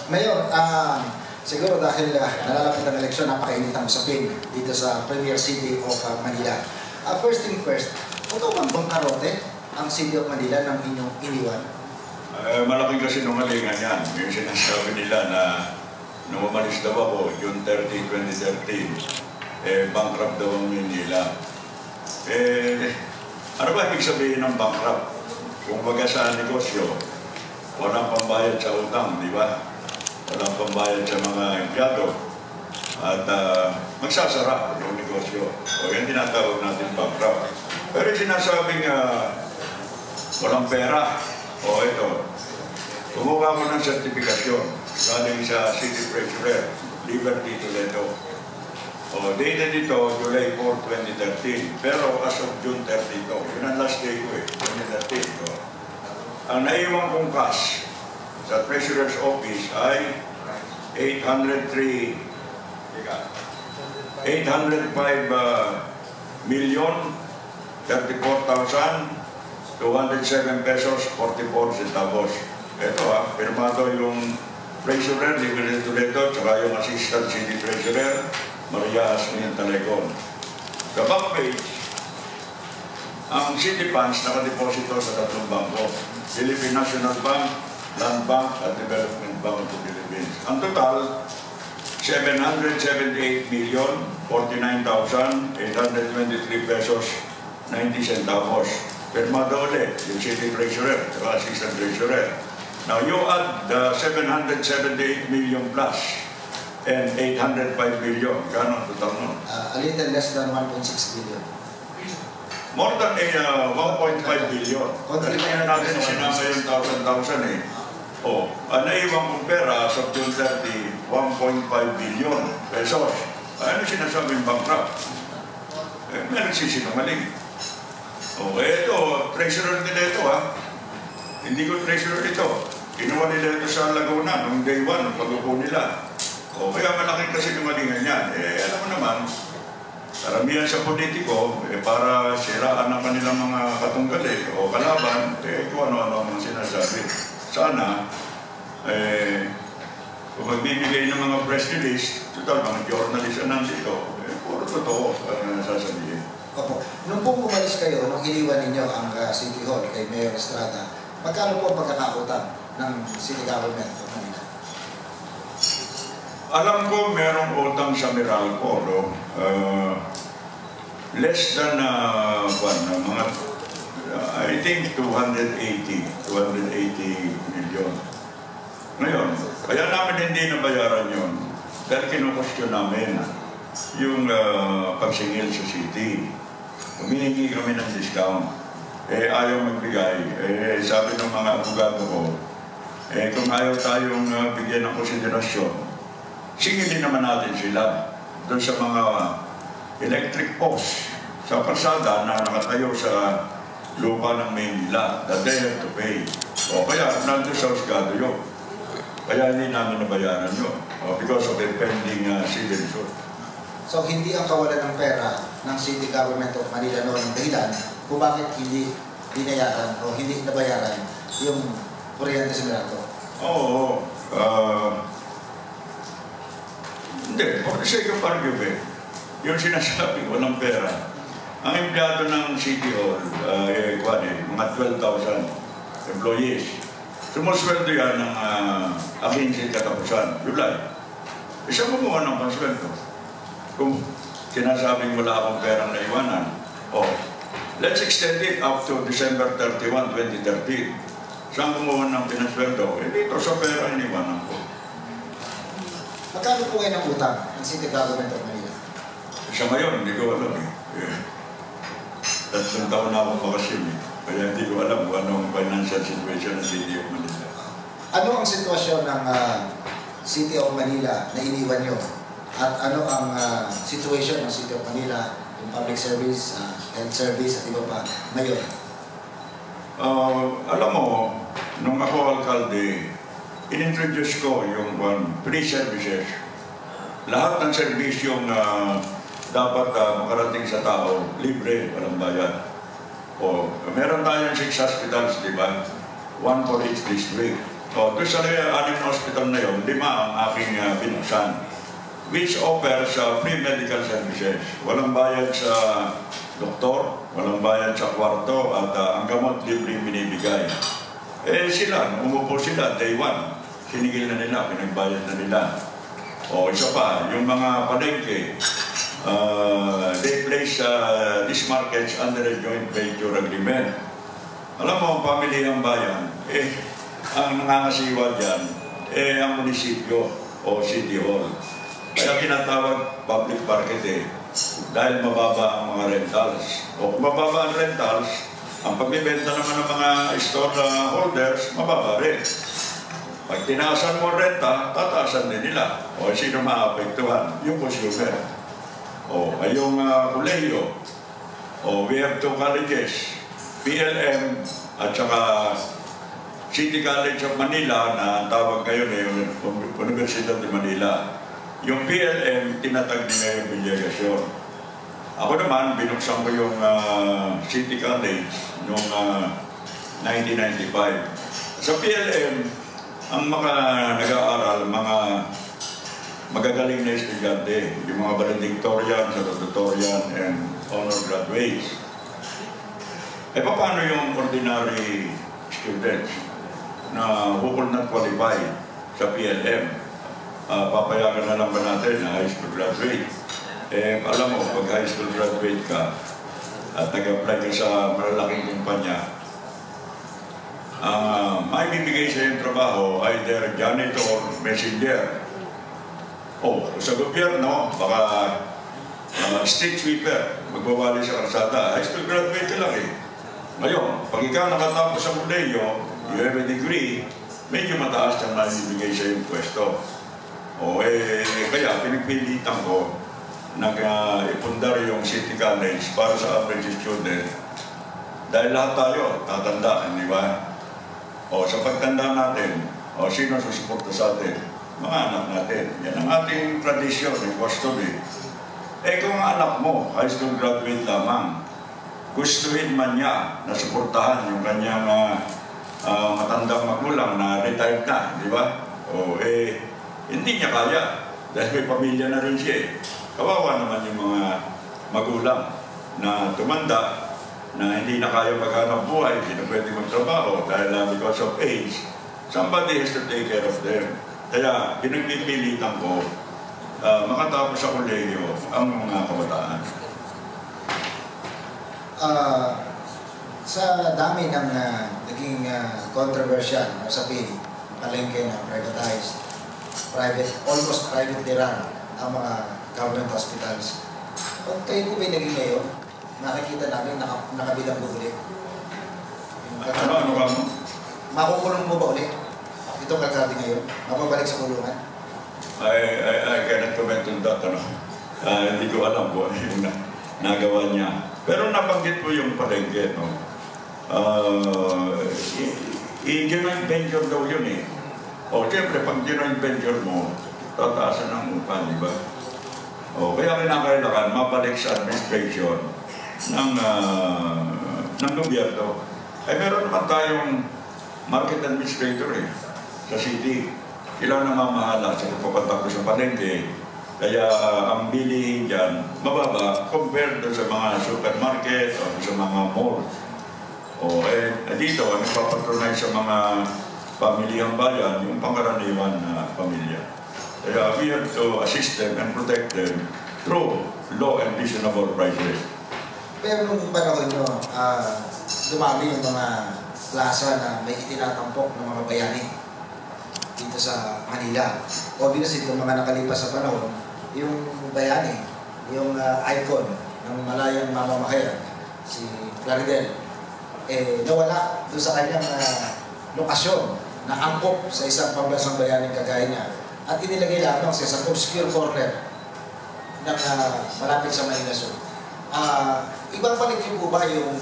Mayor, siguro dahil nalalapit ang eleksyon, napakainit ang usapin dito sa Premier City of Manila. First thing first, totoo bang bangkarote ang City of Manila ng inyong iniwan? Malaking kasinungalingan yan. Yung sinasabi nila na nung umalis daw ako, June 30, 2013, bankrupt daw ang Manila. Ano ba ibig sabihin ng bankrupt? Kung baga sa negosyo, walang pambayad sa utang, di ba? Walang pambayad sa mga empleyado. At magsasara yung negosyo. O yan tinatawag natin bankrupt. Pero sinasabing walang pera. O ito, kumuha ko ng sertifikasyon galing sa City Treasurer, Liberty Toledo. O dated dito, July 4, 2013. Pero as of June 30 ito. Yun ang last day ko 2013. So, ang naiwan kong cash sa Treasurer's Office ay 805,034,207 pesos 44 centavos. Ito firmado yung Treasurer, Liberty Toledo, tsaka yung Assistant City Treasurer, Maria Asmin Talecon. Sa back page, ang city funds nakadeposito sa tatlong bangko, Philippine National Bank, Land Bank at Development Bank of the Philippines. Ang total, 778,049,823 pesos 90 centavos. Firmado ulit yung City Treasurer at Assistant Treasurer. Now you add the 778 million plus and 805 billion. Gano'n total nun? A little less than 1.6 billion. More than 1.5 billion. Kaya natin sinama yung 1,000 O, naiwan kong pera sa June 30, 1.5 billion pesos. Ano sinasabing bankrupt? May nagsisinungaling. O, ito, treasurer nila ito Hindi ko treasurer ito. Ginawa nila ito sa Laguna noong day 1, ng pag-upo nila. O kaya malaking kasinungalingan yan. Alam mo naman, karamihan sa politiko, para siraan ang kanilang mga katunggali o kalaban, kung ano-ano ang sinasabi. Sana, kung magbibigay ng mga press release, total, mga journalist na nandito, puro totoo ang nasasabihin. Opo. Nung pong umalis kayo, nung iniwan ninyo ang City Hall kay Mayor Estrada, magkano po ang pagkakautang ng City Government of Manila? Alam ko merong utang sa Meralco, less than mga I think 280 million. Ngayon, kaya namin hindi nabayaran yun dahil kinukustyon namin yung pagsingil sa city. Humihingi kami ng discount. Ayaw magbigay. Sabi ng mga abogado ko, kung ayaw tayong bigyan ng konsiderasyon, singilin naman natin sila doon sa mga electric post sa kalsada na nakatayo sa lupa ng Maynila that they have to pay. O kaya nandun sa husgado yun. Kaya hindi namin nabayaran yun because of the pending civil suit. So hindi ang kawalan ng pera ng City Government of Manila noon ang dahilan kung bakit hindi binayaran o hindi nabayaran yung kuryente sa Meralco? Oo. Hindi, for the sake of argument, yung sinasabi walang pera. Ang empleyado ng City Hall, mga 12,000 employees. Sumusweldo yan ng agency katapusan, July. Isa gumawa ng pansweldo. Kung sinasabing wala akong perang naiwanan, let's extend it up to December 31, 2013. Saan gumawa ng pinasweldo? Dito sa pera iniwanan ko. Magkano po kayo ng utang ng City Government of Manila? Sa ngayon, hindi ko alam Tatlong taon na akong bakasyon Kaya hindi ko alam kung anong financial situation ng City of Manila. Ano ang sitwasyon ng City of Manila na iniwan nyo? At ano ang situation ng City of Manila, yung public service, health service, at iba pa, ngayon? Alam mo, nung ako alkalde, in-introduce ko yung free services. Lahat ng serbisyong dapat makarating sa tao, libre, walang bayad. Meron tayong 6 hospitals, di ba? 1 for each district. doon sa 6 na hospital na yun, 5 ang aking binuksan, which offers free medical services. Walang bayad sa doktor, walang bayad sa kwarto, at ang gamot libre binibigay. Sila, umupo sila, day 1, sinigil na nila, pinagbayad na nila. Isa pa, yung mga palengke, they place these markets under a joint venture agreement. Alam mo, ang pamilyang bayan, ang nangangasiwa dyan, ang munisipyo o city hall. Kaya tinatawag public market dahil mababa ang mga rentals. O kung mababa ang rentals, ang pagbibenta naman ng mga store holders, mababa rin. Pag tinaasan mo renta, tataasan din nila. O sino maapektuhan? Yung consumer. Yung kolehiyo. We have 2 colleges, PLM at saka City College of Manila na ang tawag ngayon yung Universidad de Manila. Yung PLM, tinatag ni Mayor Villagasyon. Ako naman, binuksan ko yung City College noong 1995. Sa PLM, ang mga nag-aaral, mga magagaling na estudyante, yung mga valedictorian, salutatorian, and honor graduates. Paano yung ordinary students na bukod not qualified sa PLM? Papayagan na lang ba natin na high school graduate? Alam mo, pag high school graduate ka at nag-apply ka sa malalaking kumpanya, may bibigay sa yung trabaho, either janitor or messenger. Sa gobyerno, baka street sweeper, magbawali sa karsada. High school graduate ka lang Ngayon, pag ikaw nakatapos sa kolehiyo, you have a degree, medyo mataas ang nabibigay sa yung pwesto. Kaya pinagpilitan ko nag-ipundar yung City College para sa average student. Dahil lahat tayo tatandaan, di ba? Sa pagtanda natin, sino susuporta sa atin? Mga anak natin. Yan ang ating tradisyon, yung custom kung ang anak mo, high school graduate lamang, gustuhin man niya na suportahan yung kanyang matandang magulang na retired na, di ba? Hindi niya kaya dahil may pamilya na rin siya. Kawawa naman yung mga magulang na tumanda na hindi na kaya maghanap buhay, hindi na pwede magtrabaho dahil because of age. Somebody has to take care of them. Kaya pinagpipilitan ko makatapos sa kolehiyo ang mga kabataan. Sa dami ng naging controversial na usapin, palengke na privatized, almost privately run ang mga government hospitals. Pag kayo po may naging mayor, nakikita namin nakabilang po ulit. Makukulong mo ba ulit? Itong kagabi ngayon? Mapabalik sa kulungan? I cannot comment on that. Hindi ko alam po yung nagawa niya. Pero nabanggit po yung palengke. I-joint venture daw yun siyempre, pag joint venture mo, tataasan ang upa, di ba? Kaya kinakailangan mabalik sa administration ng gobyerno. Meron naman tayong market administrator sa city. Sila namamahala sa pagpapatak sa palengke. Kaya ang bilihin dyan, mababa compared sa mga supermarket o sa mga mall. Dito, nagpapatronize sa mga pamilyang bayan, yung pangkaraniwan na pamilya. Kaya we have to assist them and protect them through low and reasonable prices. Pero nung panahon nyo, dumami yung mga plaza na may itinatampok ng mga bayani dito sa Manila. Obviously, yung mga nakalipas sa panahon, yung bayani, yung icon ng malayang mamamahayan, si Claridel, nawala doon sa kanyang lokasyon na angkop sa isang pambansang bayaning kagaya niya at inilagay lamang sa isang obscure corner ng malapit sa Manila Zoo. Ibang balik po ba yung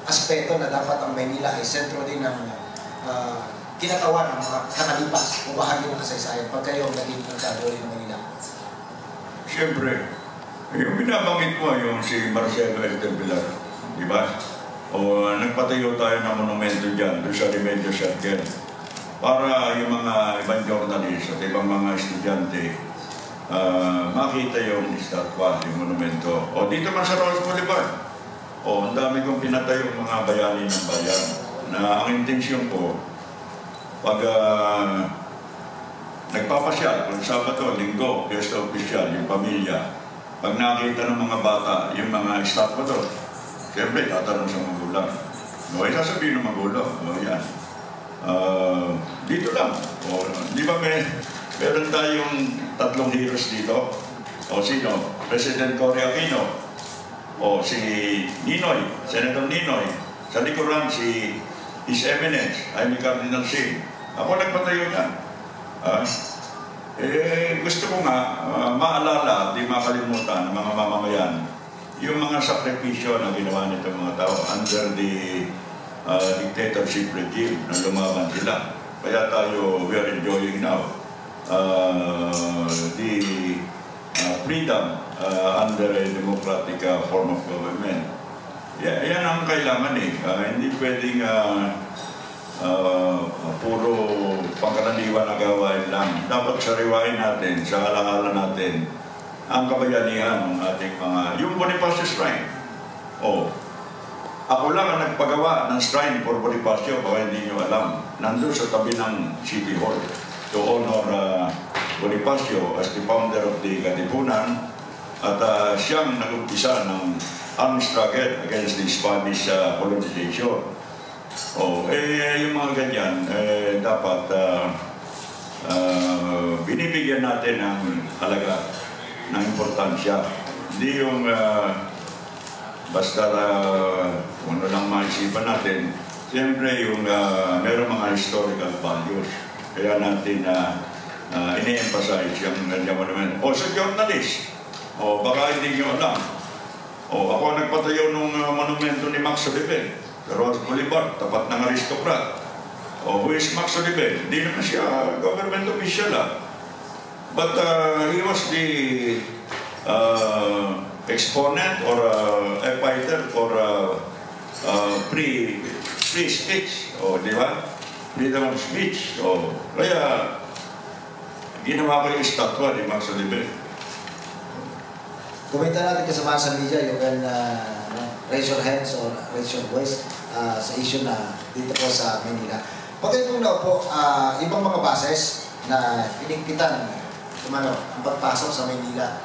aspeto na dapat ang Maynila ay sentro din ng kinatawan ng mga nakalipas o bahagi ng kasaysayan pag kayo naging nagkadori ng Manila? Siyempre, yung binabanggit mo yung si Marcelo Estelvilar, di ba? Nagpatayo tayo ng monumento dyan, doon sa Remedios Circle. para yung mga ibang journalist at ibang mga estudyante makita yung estatwa, yung monumento. O dito man sa Ross Boulevard, ang dami kong pinatayo mga bayani ng bayan na ang intensyon ko, pag nagpapasyal, kung Sabado, Linggo, Fiesta Oficial, yung pamilya, pag nakita ng mga bata, yung mga estatwa doon, siyempre tatanong sa magulang. No, ay sasabihin ng magulang, yan. Dito lang. Di ba meron tayong 3 heroes dito? O sino? President Cory Aquino. O si Ninoy, Senator Ninoy. Sa likuran si His Eminence, Jaime Cardinal Sin. Ako nagpatayo niyan. Gusto ko nga maalala at di makalimutan ng mga mamamayan yung mga sakripisyo na ginawa nito mga tao under the dictatorship regime na lumaban sila. Kaya tayo, we are enjoying now the freedom under a democratic form of government. Yan ang kailangan eh. Hindi pwedeng puro pangkaraniwan na gawain lang. Dapat sariwain natin, sa alang-alang natin, ang kabayanihan ng ating mga... Yung Bonifacio Shrine. Ako lang ang nagpagawa ng shrine for Bonifacio, baka hindi nyo alam. Nandun sa tabi ng City Hall to honor Bonifacio as the founder of the Katipunan at siyang nag-umpisa ng armed struggle against the Spanish colonization. Yung mga ganyan, dapat binibigyan natin ng halaga, ng importansya. Hindi yung basta kung ano lang maisipan natin, siyempre yung meron mga historical values. Kaya natin ini-emphasize yung ganyan mo naman. Sa journalist, baka hindi nyo alam. Ako nagpatayo ng monumento ni Max Olive. Sa Ross Boulevard, tapat ng aristocrat. Who is Max Olive? Hindi naman siya government official. But he was the exponent or a fighter for free speech. Di ba? Freedom of speech. Kaya ginawa ko yung estatwa ni Max Olive. Kumenta natin kasama sa media, you can raise your hands or raise your voice sa issue na dito po sa Manila. Pagkatapos na po, ibang mga bases na pinigpitan ang pagpasok sa Manila,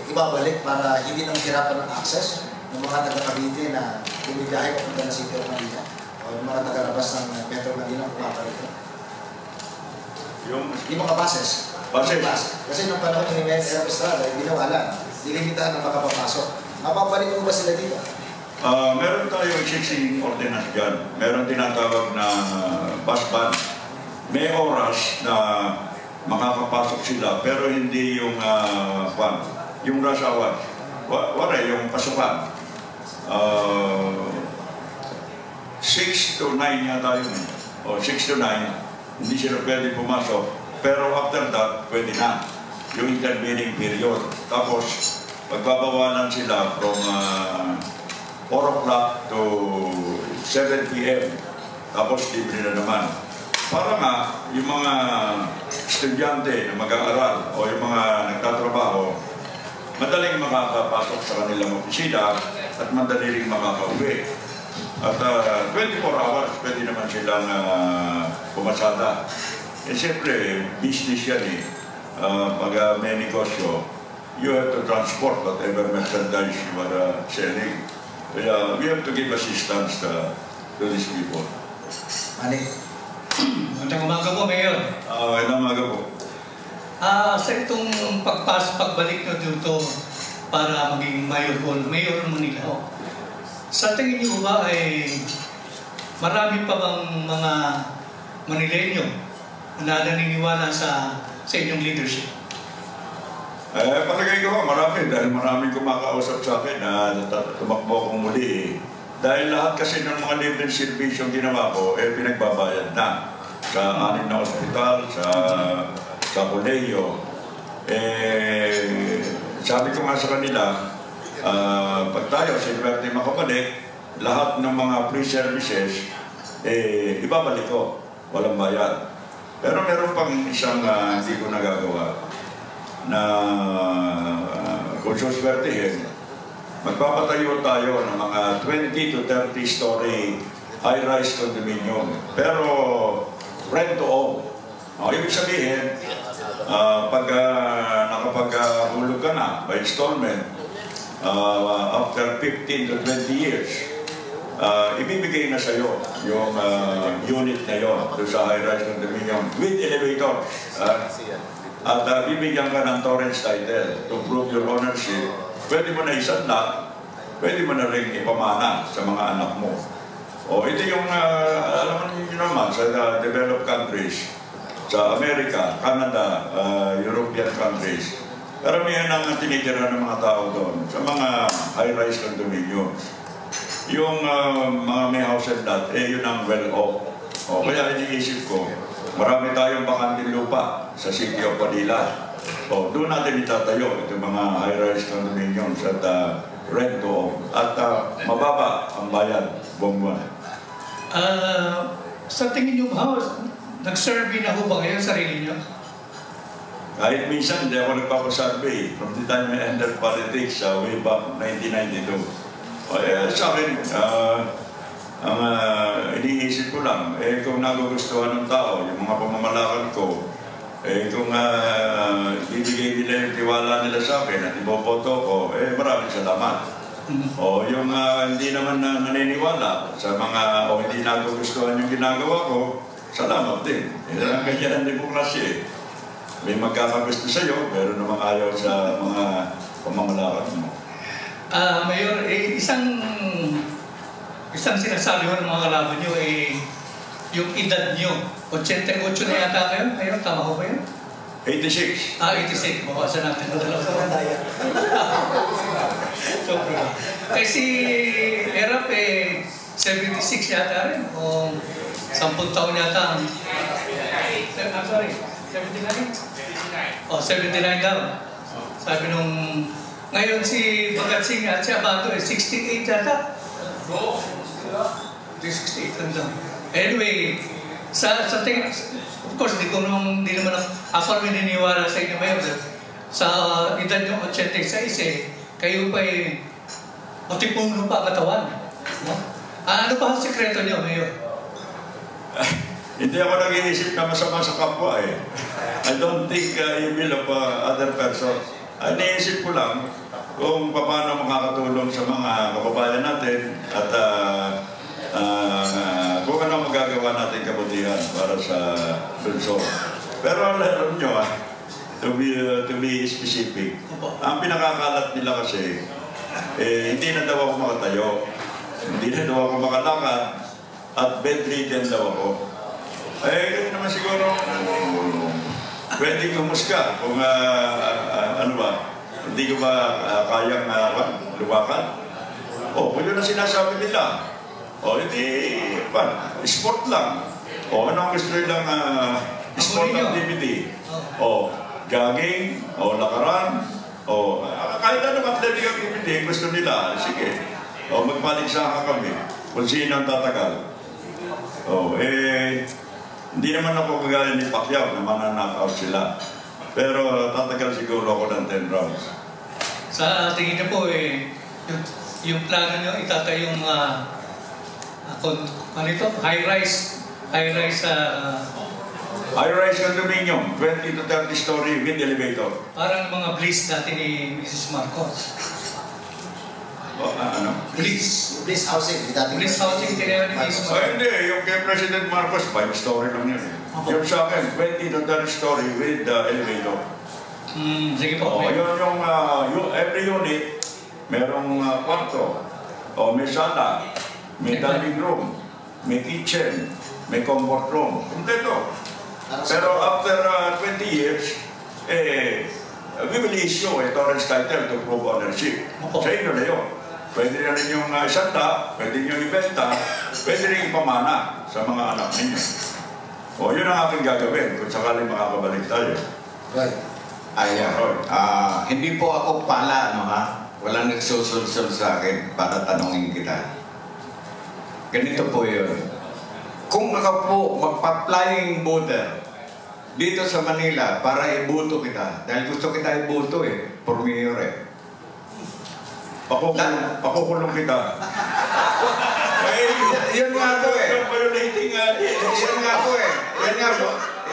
ibabalik para hindi nang hirapan ng access ng mga taga-Cavite na bumibiyahe papunta na City of Manila o yung mga taga-labas ng Metro Manila pumapalik. Yung mga bases. Kasi nung panahon ni Mayor Estrada, binawalan, nilimitahan na makapapasok. Mapapalik mo ba sila dito? Meron tayo existing ordinance dyan. Meron tinatawag na bus ban. May oras na makakapasok sila, pero hindi yung yung rush hour. Wala yung pasukan. 6 to 9 yata yun. 6 to 9, hindi sila pwede pumasok. Pero after that, pwede na. Yung intervening period. Tapos, magbabawalan sila from 4 o'clock to 7 p.m. Tapos libre na naman. Para nga, yung mga estudyante na mag-aaral o yung mga nagtatrabaho, madaling makakapasok sa kanilang opisina at madali rin makakauwi. At 24 hours, pwede naman silang pumasada. Siyempre, business yan eh. Pag may negosyo, you have to transport whatever merchandise you are selling. Kaya we have to give assistance to these people. Mali. Magandang umaga po, Mayor. Magandang umaga po. Sa itong pagbalik na dito para maging Mayor ng Manila, sa tingin niyo ba ay marami pa bang mga Manileño na naniniwala sa inyong leadership? Palagay ko marami dahil maraming kumakausap sa akin na tumakbo akong muli. Dahil lahat kasi ng mga libreng servisyo ginawa ko, pinagbabayad na. Sa 6 na ospital, sa kolehiyo. Sabi ko nga sa kanila, pag tayo, sinwerte makabalik, lahat ng mga free services, ibabalik ko. Walang bayad. Pero meron pang isang hindi ko nagagawa na kung suswertihin, magpapatayo tayo ng mga 20 to 30 story high-rise condominium. Pero rent to own. Ibig sabihin, pag nakapag-hulog ka na by installment, after 15 to 20 years, ibibigay na sa'yo yung unit na yun doon sa high-rise condominium with elevator. At bibigyan ka ng torrents title to prove your ownership. Pwede mo na isadla, pwede mo na rin ipamana sa mga anak mo. Ito yung, alam niyo naman, sa developed countries, sa Amerika, Canada, European countries, karamihan ang tinitira ng mga tao doon sa mga high-rise condominiums. Yung mga may house and lot, yun ang well-off. Kaya iniisip ko, marami tayong bakanting lupa sa City of Manila. Doon natin itatayo itong mga high-rise condominiums at rent to own. At mababa ang bayad buwan-buwan. Sa tingin niyo ba, nag-survey na ho ba kayo sarili niyo? Kahit minsan, hindi ako nagpapasurvey. From the time I entered politics, way back 1992. Sa akin, ang iniisip ko lang, kung nagugustuhan ng tao, yung mga pamamalakad ko, kung bibigay nila yung tiwala nila sa akin at iboboto ko, maraming salamat. Yung hindi naman naniniwala sa mga, hindi nagugustuhan yung ginagawa ko, salamat din. Ang ganyan ang demokrasya. May magkakagusto sa'yo, pero namang ayaw sa mga pamamalakad mo. Mayor, isang sinasabi ko ng mga kalaban nyo, yung edad nyo. 88 na yata kayo? Mayor, tama ko ba yun? 86. 86. Bawasan natin na dalawa sa bandaya. Kasi Erap 76 yata rin. O 10 taon yata. I'm sorry, 79? 79 daw. Sabi nung... Ngayon si Bhagat Singh at si Abato 68 yata. 68 lang daw. Anyway, sa tingin, of course, di naman ako naniniwala sa inyo Mayor. Sa edad yung 86 kayo pa matipong lupa katawan. No? Ano pa ang sekreto niyo, Mayor? Hindi ako nag-iisip na masama sa kapwa I don't think evil of other persons. Iniisip ko lang kung paano makakatulong sa mga kababayan natin at kung ano magagawa natin kabutihan para sa lungsod. Pero alam nyo, to be specific, ang pinakakalat nila kasi, hindi na daw ako makatayo, hindi na daw ako makalakad, at bedridden daw ako. Kasi naman siguro, pwedeng humusga kung ano ba, hindi ko ba kayang lumakad? Kung yun ang sinasabi nila, hindi, sport lang. Ano ang gusto nilang sport activity? Jogging, lakaran, kahit anong athletic activity gusto nila, sige. Magpaligsahan kami kung sino ang tatagal. Hindi naman ako kagaya ni Pacquiao na mananakaw sila. Pero tatagal siguro ako ng 10 rounds. Sa tingin niyo po, yung plano niyo itatayo yung high-rise condominium, 20 to 30 story with elevator. Parang mga bliss dati ni Mrs. Marcos. Ano? Bliss. Bliss housing. Bliss housing tinira ni Mrs. Marcos. Hindi, yung kay President Marcos, 5 story lang yun. Yung sa akin, 20 to 30 story with elevator. Sige po. Yung every unit, merong kwarto, may sala, may dining room, may kitchen, may comfort room. Kompleto. Pero after 20 years, we will issue a torrents title to prove ownership. Sa inyo na yun. Pwede na rin yung isanda, pwede nyo ibenta, pwede rin ipamana sa mga anak ninyo. Yun ang aking gagawin kung sakaling makakabalik tayo. Right. Hindi po ako pala, walang nagsusulsul sa akin para tanungin kita. Ganito po yun. Kung ako po magpa-flying boater dito sa Manila para ibuto kita. Dahil gusto kita ibuto for mayor Pakukulong kita. Yun nga po Violating Yan nga po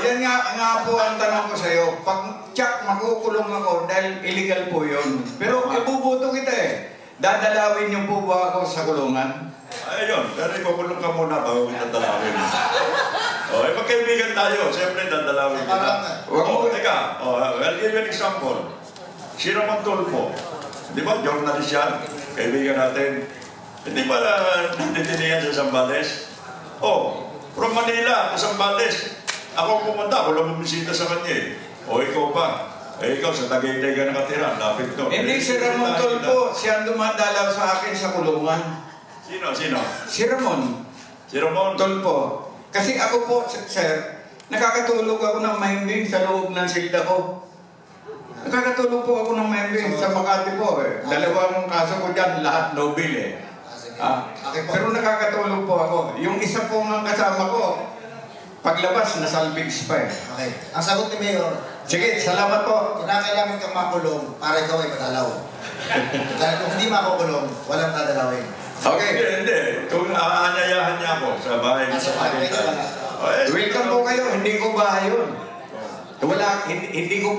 Yan nga po ang tanong ko sa iyo. Pag tsak, makukulong ako dahil illegal po yun. Pero ibubuto kita Dadalawin niyo po ba ako sa kulungan? Ayun, pero ipakulong ka muna bago kita dalawin. Magkaibigan tayo. Siyempre, dadalawin kita. Teka. I'll give you an example. Si Ramon Tulfo. Di ba, journalist yan? Kaibigan natin. Hindi ba nanditinihan sa Zambales? From Manila to Zambales. Ako pumunta, ako lang bumisita sa kanya ikaw pa. Ikaw sa Tagaytay ka nakatira, lapit to. Hindi, si Ramon Tulfo, siya dumadalaw sa akin sa kulungan. Sino? Si Ramon. Si Ramon Tulfo. Kasi ako po, sir, nakakatulog ako ng mahimbing sa loob ng silda ko. Nakakatulog po ako ng mahimbing sa Makati po Dalawang kaso ko dyan, lahat Nobel Pero nakakatulog po ako. Yung isa po ng kasama ko, paglabas, nasalbigs pa Okay. Ang sagot ni Mayor, sige, salamat po. kinakailangan kang makulong para ikaw ay madalaw. Dahil kung hindi makukulong, walang dadalawin. Okay. Hindi. Kung aanyayahan niya ako sa bahay niya sa Tagaytay. Welcome po kayo. Hindi ko bahay yun. Hindi ko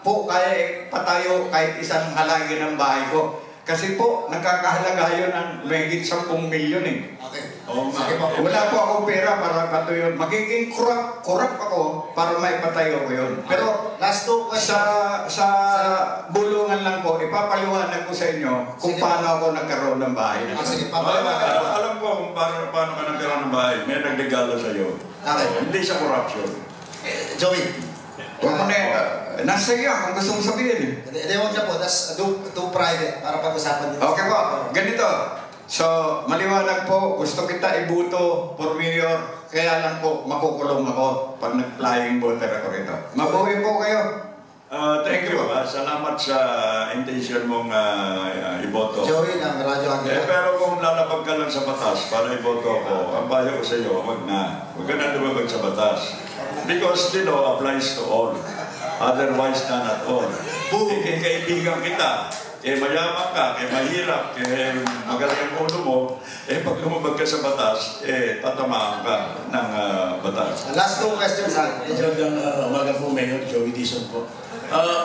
po kaya patayo kahit isang halagi ng bahay ko. Kasi po, nagkakahalaga yun ng mahigit 10 milyon Okay. Sige po. Wala po akong pera para patayo. Magiging kurap ako para maipatayo ko yun. Pero Last two questions. sa bulungan lang po, ipapaliwanag ko sa inyo kung paano ako nagkaroon ng bahay. Sige, papaliwanag ko. Alam ko kung paano ka nagkaroon ng bahay. May nagregalo sa iyo. Okay. Hindi sa corruption. Joey. Huwag mo nasa iyo kung gusto mong sabihin Hindi, huwag na po. That's too private para pag-usapan dito. Okay po, ganito. So, maliwanag po, gusto kita ibuto for mayor, kaya lang po makukulong ako pag nag-flying voter ako rito. Mabuhay po kayo. Thank you. Salamat sa intention mong iboto. Joey ng Radyo Agila. Pero kung lalapag ka lang sa batas para iboto ko, ang payo ko sa iyo, huwag na. Huwag ka na lumabag sa batas. Because the law applies to all. Otherwise, none at all. Kaibigan kita. Mayaman ka, mahirap, magaling ang ulo mo, pag lumabag ka sa batas, tatamaan ka ng batas. Last two questions, ha? Magandang umaga po, Mayor Joey Dizon po.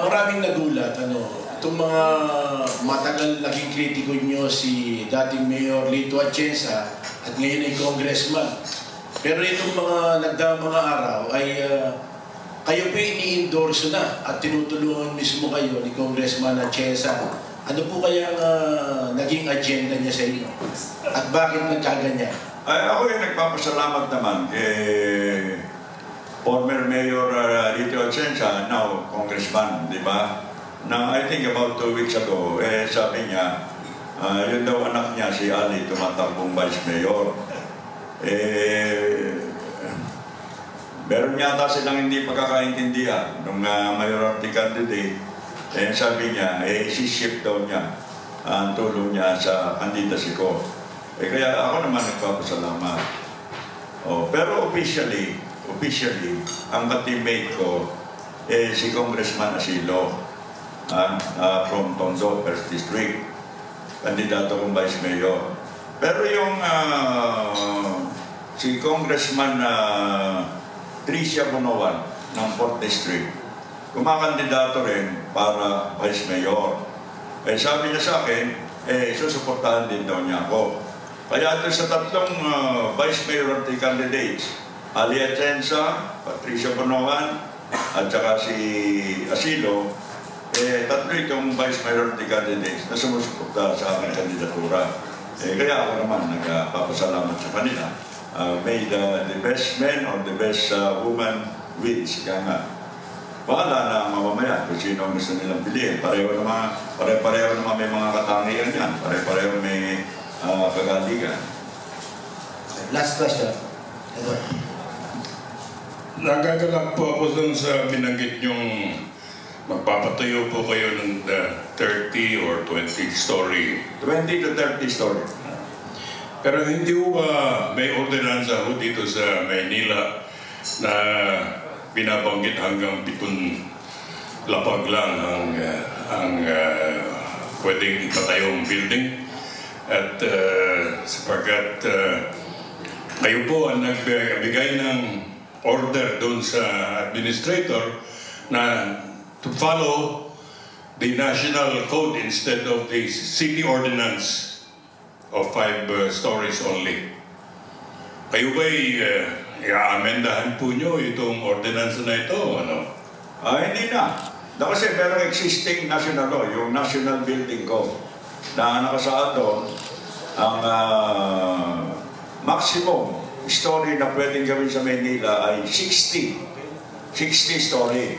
Maraming nagulat, itong mga matagal naging kritiko nyo si dating Mayor Lito Atienza at ngayon ay congressman. Pero itong mga nagdaang mga araw ay kayo po ini-endorse na at tinutulungan mismo kayo ni Congressman Atienza. Ano po kaya naging agenda niya sa inyo? At bakit nagkaganyan? Ako yung nagpapasalamat naman kay former Mayor Lito Atienza, now Congressman, di ba? Na I think about 2 weeks ago, sabi niya, yun daw anak niya, si Ali, tumatakbong Vice Mayor. Meron yata silang hindi pagkakaintindihan nung mayoralty candidate. Sabi niya, isi-shift daw niya ang tulong niya sa candidacy ko. Kaya ako naman nagpapasalamat. Pero officially, ang ka-teammate ko si Congressman Asilo from Tondo, 1st District. Kandidato kong Vice Mayor. Pero yung si Congressman Tricia Bonoan ng 4th District, kumakandidato rin para Vice Mayor. Sabi niya sa akin, susuportahan din daw niya ako. Kaya ito sa tatlong Vice Mayoralty candidates, Ali Atienza, Patricia Bonoan, at saka si Asilo, tatlo itong Vice Mayoralty candidates na sumusuporta sa aking kandidatura. Kaya ako naman nagpapasalamat sa kanila. May the best man or the best woman wins. Kaya nga, bahala na ang mamamayan kung sino ang gusto nilang piliin. Pareho naman may mga katangian yan. Pareho may kagaligan. Last question. Edward. Nagagalak po ako dun sa binanggit yung magpapatayo po kayo ng 30 or 20 story. 20 to 30 story. Pero hindi po ba may ordinansa po dito sa Maynila na binabanggit hanggang 7 lapag lang ang pwedeng ipatayong building. At sapagkat kayo po ang nagbigay ng order doon sa administrator na to follow the national code instead of the city ordinance of 5 stories only. Kayo ba'y i-amendahan po nyo itong ordinance na ito? Ano? Hindi na. Kasi merong existing national law, yung National Building Code, na nakasaad doon ang maximum story na pwedeng gawin sa Maynila ay 60 story.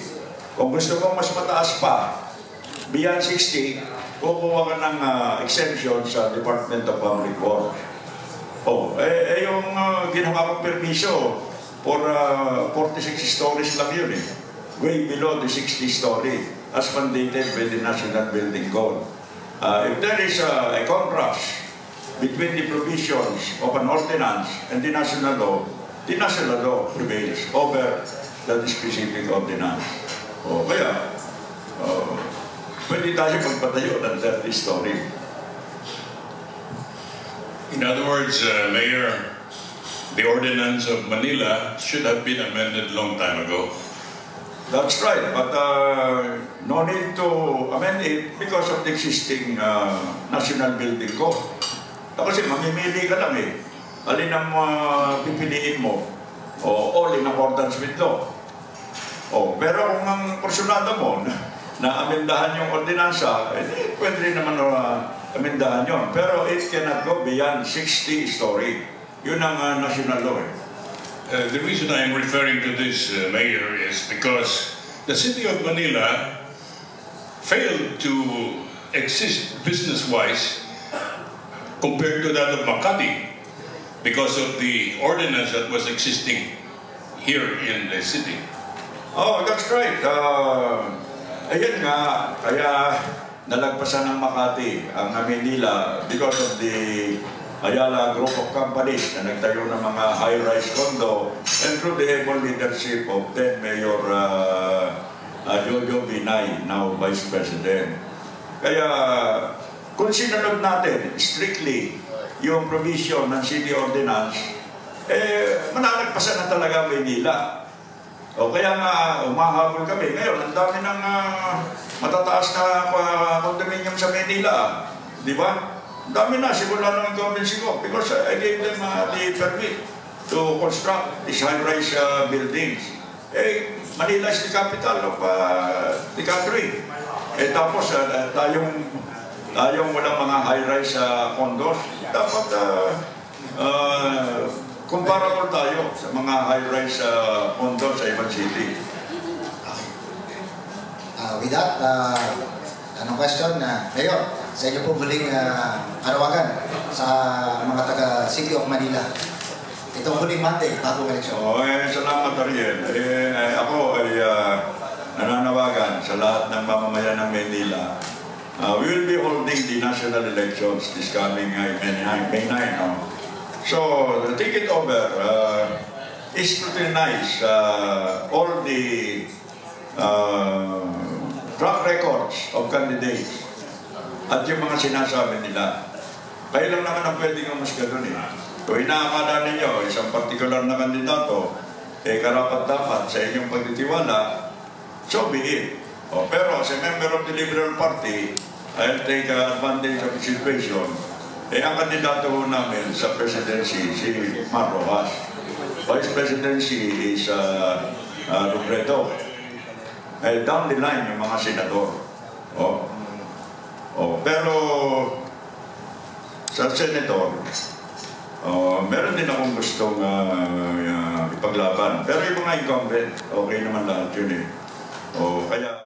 Kung gusto mong mas mataas pa, beyond 60, kukuha ka ng exemption sa Department of Public Works. Yung ginawa kong permiso for 46 stories lang yun eh. Way below the 60 story as mandated by the National Building Code. If there is a contrast between the provisions of an ordinance and the national law prevails over the specific ordinance. Kaya, pwede tayo magpatayo ng 30 story. In other words, Mayor, the ordinance of Manila should have been amended long time ago. That's right, but no need to amend it because of the existing National Building Code. Kasi mamimili ka lang eh. Alin ang pipiliin mo? All in accordance with law. Pero kung ang porsyonado mo na amendahan yung ordinansa, pwede rin naman amendahan yun. Pero it cannot go beyond 60 story. Yun ang national law eh. The reason I am referring to this, Mayor, is because the city of Manila failed to exist business-wise compared to that of Makati because of the ordinance that was existing here in the city. That's right. Ayan nga, kaya nalagpasan ng Makati ang Manila because of the Ayala group of companies na nagtayo ng mga high-rise condo and through the able leadership of then Mayor Jojo Binay, now Vice President. Kaya kung sinunod natin strictly yung provision ng city ordinance, manalagpasan na talaga Maynila. Kaya nga umahabol kami. Ngayon, ang dami ng matataas na condominium sa Maynila. Di ba? Dami na, simula ng convince ko because I gave them the permit to construct these high-rise buildings. Manila is the capital of the country. Tapos tayong walang mga high-rise condos, dapat comparable tayo sa mga high-rise condos sa ibang city. With that, anong question? Mayor, sa inyo po huling kanawagan sa mga taga-City of Manila. Itong huling Monday, bagong eleksyon. Salamat, Ariel. Ako ay nananawagan sa lahat ng mamamayan ng Manila. We will be holding the national elections this coming May 9. So, take it over. Scrutinize all the track records of candidates at yung mga sinasabi nila. Kayo lang naman ang pwedeng umusga doon eh. Kung inaakala ninyo, isang particular na kandidato, karapat-dapat sa inyong pagtitiwala, so be it. Pero as a member of the Liberal Party, I'll take advantage of the situation. Ang kandidato namin sa presidency, si Mar Rojas. Vice presidency is Robredo. Down the line yung mga senador. Pero sa senator, meron din akong gustong ipaglaban. Pero yung mga incumbent, okay naman lahat yun eh. Kaya